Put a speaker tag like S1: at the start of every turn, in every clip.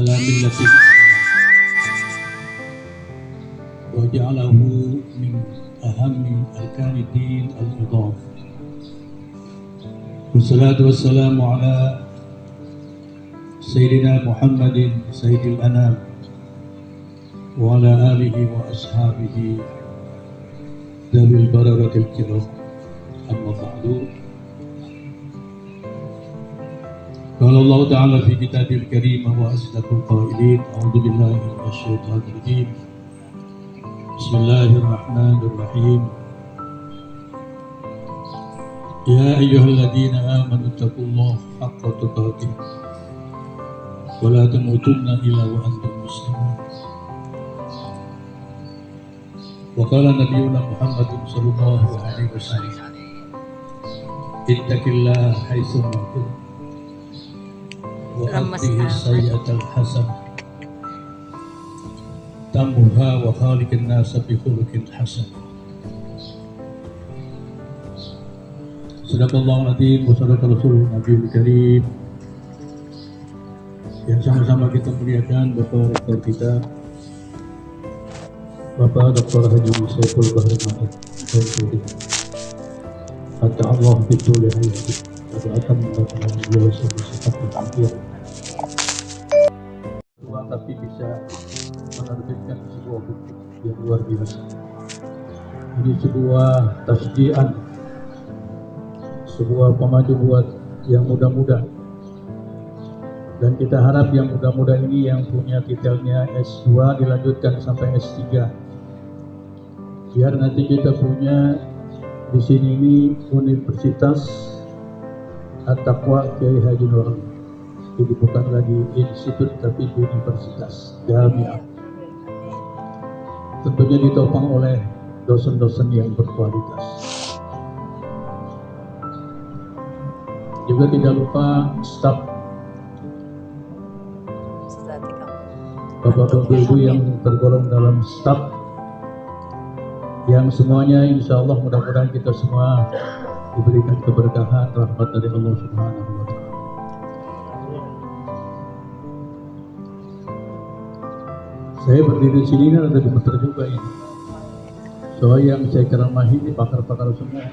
S1: على ملة وجعله من أهم أركان الدين العظام. والصلاة والسلام على سيدنا محمد سيد الأنام وعلى آله وأصحابه ذوي البررة الكرام. أما بعد، قال الله تعالى في كتابه الكريم وأصدق القائلين: أعوذ بالله من الشيطان الرجيم، بسم الله الرحمن الرحيم. يا أيها الذين آمنوا اتقوا الله حق تقاته ولا تموتن إلا وأنتم مسلمون. وقال نبينا محمد صلى الله عليه وسلم: اتق الله حيثما كنت وأتبع السيئة الحسنة تمها وخالق الناس بخلق حسن. Sadaqallahul Azim wa sadaqa Rasulul Nabiyul Karim. Yang sama-sama kita muliakan Bapak Rektor kita, Bapak Dr. Haji Saiful Bahri Mahmud. Kata Allah betul ya hayati, pada akan mendapatkan beliau sebagai sifat berpikir. Tapi bisa menerbitkan sebuah bukti yang luar biasa. Ini sebuah tasdian, sebuah pemacu buat yang muda-muda. Dan kita harap yang muda-muda ini yang punya titelnya S2 dilanjutkan sampai S3. Biar nanti kita punya di sini ini Universitas At-Taqwa Kiai Haji Nur. Jadi bukan lagi institut tapi universitas jamiah. Tentunya ditopang oleh dosen-dosen yang berkualitas. Juga tidak lupa staf Bapak-bapak Ibu yang tergolong dalam staf yang semuanya insya Allah mudah-mudahan kita semua diberikan keberkahan rahmat dari Allah Subhanahu wa Ta'ala. Saya berdiri di sini ada gemeter juga ini. Soal yang saya ceramahi ini pakar-pakar semua.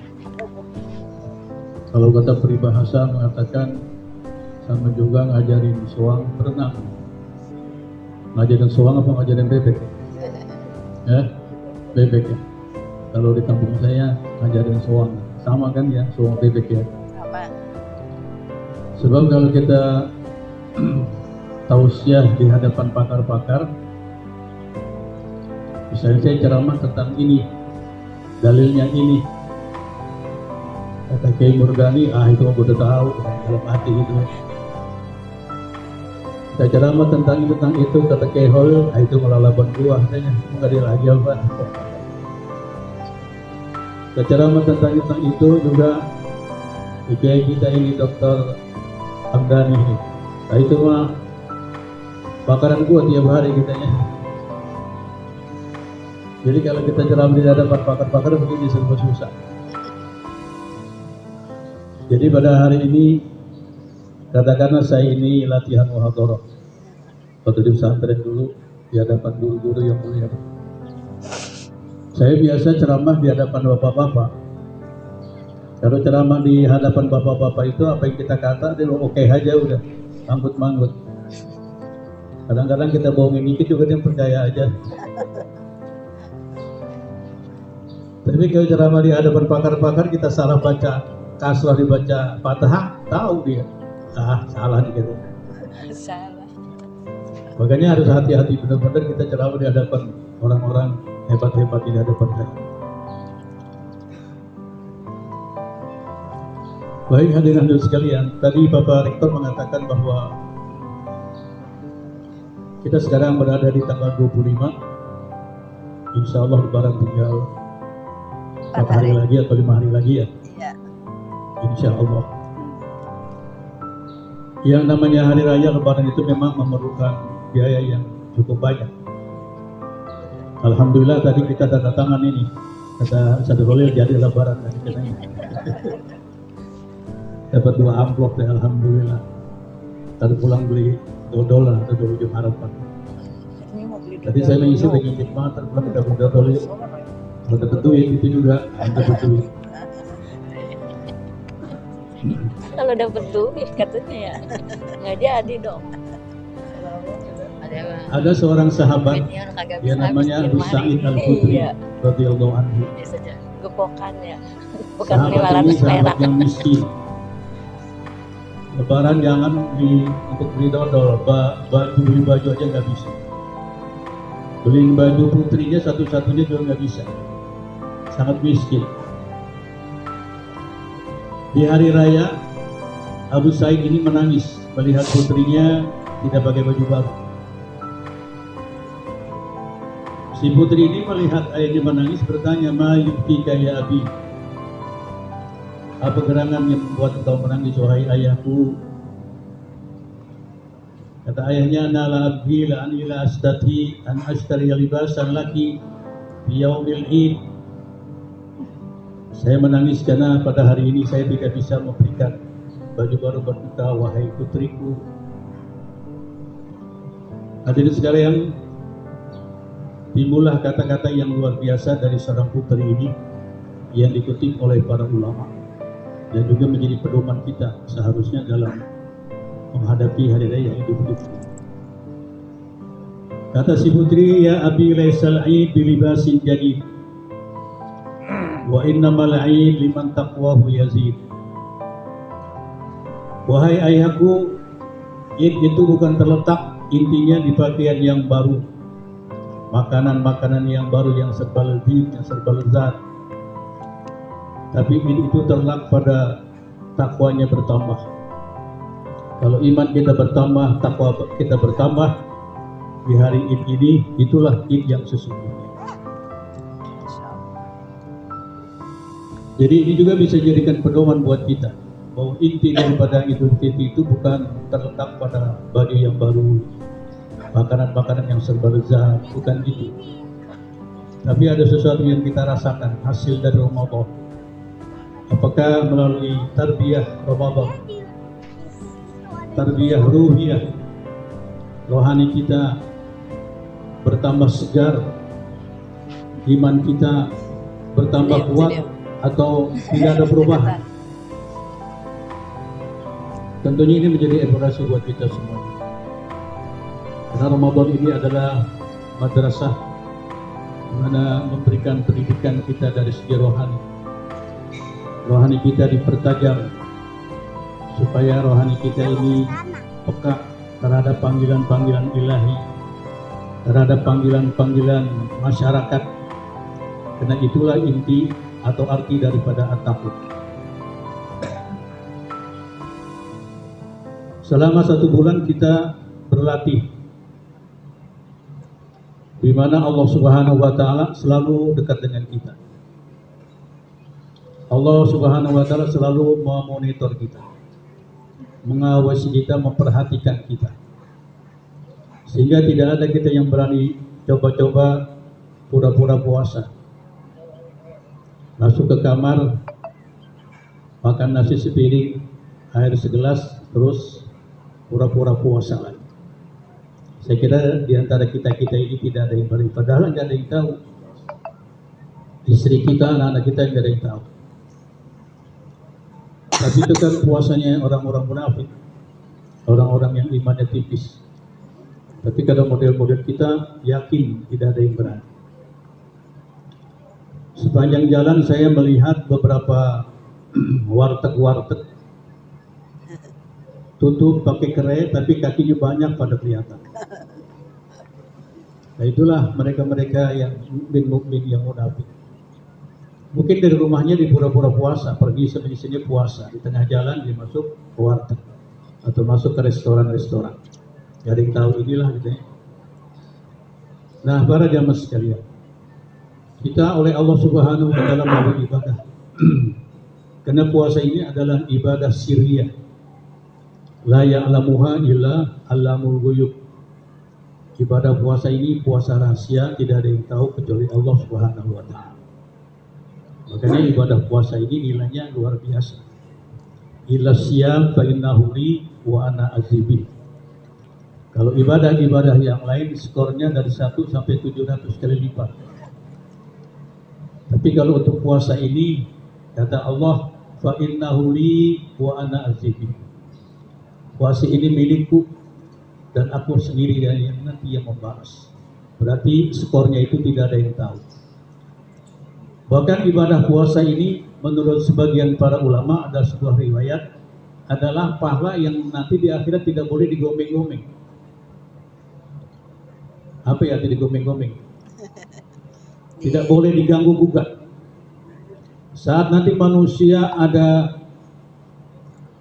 S1: Kalau kata peribahasa mengatakan sama juga ngajarin soang berenang. Ngajarin soang apa ngajarin bebek? Ya, bebek ya. Kalau di kampung saya ngajarin soang, sama kan ya, soang bebek ya. Sebab kalau kita tausiah di hadapan pakar-pakar, misalnya saya ceramah tentang ini, dalilnya ini, kata Kiai Murdani, itu aku udah tahu dalam hati itu. Saya ceramah tentang itu, kata Kiai Hol, itu malah laban buah, katanya nggak ada lagi apa. Saya ceramah tentang itu juga Kiai kita ini Dr. Hamdani, itu mah bakaran gua tiap hari katanya. Jadi kalau kita ceramah di hadapan pakar-pakar begini serba susah. Jadi pada hari ini katakanlah saya ini latihan muhadharah. Waktu di pesantren dulu di hadapan guru-guru yang mulia. Saya biasa ceramah di hadapan bapak-bapak. Kalau ceramah di hadapan bapak-bapak itu apa yang kita kata dia oke aja udah, manggut-manggut. Kadang-kadang kita bohongin dikit juga dia percaya aja. Tapi kalau ceramah di hadapan pakar-pakar kita salah baca kasrah dibaca fathah, tahu dia. Salah nih gitu. Salah. Makanya harus hati-hati benar-benar kita ceramah di hadapan orang-orang hebat-hebat di hadapan kita. Baik hadirin sekalian, tadi Bapak Rektor mengatakan bahwa kita sekarang berada di tanggal 25. Insya Allah lebaran tinggal 4 hari lagi atau 5 hari lagi ya. Iya. Insya Allah. Yang namanya hari raya lebaran itu memang memerlukan biaya yang cukup banyak. Alhamdulillah tadi kita tanda tangan ini, kata Sadrolil jadi lebaran tadi katanya. Dapat 2 amplop ya, alhamdulillah. Tadi pulang beli dodol atau ujung harapan. Tadi saya mengisi dengan hikmah terbuat ada dodol itu. Kalau dapat duit itu juga dapat duit.
S2: Kalau dapat duit katanya ya nggak jadi dong.
S1: Ada seorang sahabat yang namanya Abu Sa'id Al-Khudri radhiyallahu anhu.
S2: Gepokan ya, bukan
S1: Sahabat ini
S2: 500
S1: sahabat
S2: perak.
S1: yang miskin. Lebaran jangan untuk beli dodol, beli baju aja nggak bisa. Beliin baju putrinya satu-satunya juga nggak bisa. Sangat miskin. Di hari raya, Abu Sa'id ini menangis melihat putrinya tidak pakai baju baru. Si putri ini melihat ayahnya menangis bertanya, "Ma yubkika ya abi?" Apa gerangan yang membuat engkau menangis wahai ayahku? Kata ayahnya, "Nala abhi la an ila astati an ashtari libasan laki fi yaumil id." Saya menangis karena pada hari ini saya tidak bisa memberikan baju baru buat engkau wahai putriku. Hadirin sekalian, timbullah kata-kata yang luar biasa dari seorang putri ini yang dikutip oleh para ulama dan juga menjadi pedoman kita seharusnya dalam menghadapi hari raya Idul Fitri. Kata si putri, "Ya abi laisal 'id bilibasin jadid wa innamal 'id liman taqwahu yazid." Wahai ayahku, Id itu bukan terletak intinya di pakaian yang baru, makanan-makanan yang baru yang serba lezat, yang serba lezat. Tapi Id itu terletak pada takwanya bertambah. Kalau iman kita bertambah, takwa kita bertambah di hari Id ini, itulah Id yang sesungguhnya. Jadi ini juga bisa jadikan pedoman buat kita bahwa inti daripada Idul Fitri itu bukan terletak pada baju yang baru, makanan-makanan yang serba lezat, bukan itu. Tapi ada sesuatu yang kita rasakan hasil dari Ramadan. Apakah melalui tarbiyah Ramadan, tarbiyah ruhiyah, rohani kita bertambah segar, iman kita bertambah kuat, atau tidak ada perubahan? Tentunya ini menjadi evaluasi buat kita semua. Karena Ramadan ini adalah madrasah di mana memberikan pendidikan kita dari segi rohani. Rohani kita dipertajam supaya rohani kita ini peka terhadap panggilan-panggilan ilahi, terhadap panggilan-panggilan masyarakat. Karena itulah inti atau arti daripada at-taqwa. Selama 1 bulan kita berlatih, di mana Allah Subhanahu wa Ta'ala selalu dekat dengan kita. Allah Subhanahu wa Ta'ala selalu memonitor kita, mengawasi kita, memperhatikan kita, sehingga tidak ada kita yang berani coba-coba pura-pura puasa, masuk ke kamar, makan nasi sepiring, air segelas, terus pura-pura puasa lagi. Saya kira di antara kita-kita ini tidak ada yang berani, padahal nggak ada yang tahu. Istri kita, anak-anak kita nggak ada yang tahu. Tapi itu kan puasanya orang-orang munafik, orang-orang yang imannya tipis. Tapi kalau model-model kita yakin tidak ada yang berani. Sepanjang jalan saya melihat beberapa warteg-warteg tutup pakai kerai, tapi kakinya banyak pada kelihatan. Nah itulah mereka-mereka yang mukmin yang munafik. Mungkin dari rumahnya di pura-pura puasa, pergi sini puasa, di tengah jalan dia masuk ke warteg atau masuk ke restoran-restoran. Gak ada yang tahu, inilah gitu ya. Nah para jamaah sekalian, kita oleh Allah Subhanahu wa Ta'ala mau ibadah. Karena puasa ini adalah ibadah sirriyah. La ya'lamuha illa allamul ghuyub. Ibadah puasa ini puasa rahasia, tidak ada yang tahu kecuali Allah Subhanahu wa Ta'ala. Makanya ibadah puasa ini nilainya luar biasa. Illa siyam fa innahu li wa ana azibih. Kalau ibadah-ibadah yang lain skornya dari 1 sampai 700 kali lipat. Tapi kalau untuk puasa ini, kata Allah, fa innahu li wa ana azibi. Puasa ini milikku dan aku sendiri yang nanti yang membalas. Berarti skornya itu tidak ada yang tahu. Bahkan ibadah puasa ini menurut sebagian para ulama ada sebuah riwayat adalah pahala yang nanti di akhirat tidak boleh digombeng-gombeng. Apa ya tidak digombeng-gombeng? Tidak boleh diganggu gugat. Saat nanti manusia ada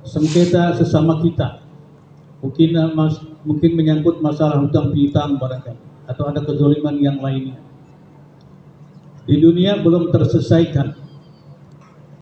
S1: sengketa sesama kita, mungkin menyangkut masalah hutang piutang barangkali, atau ada kezaliman yang lainnya. Di dunia belum terselesaikan,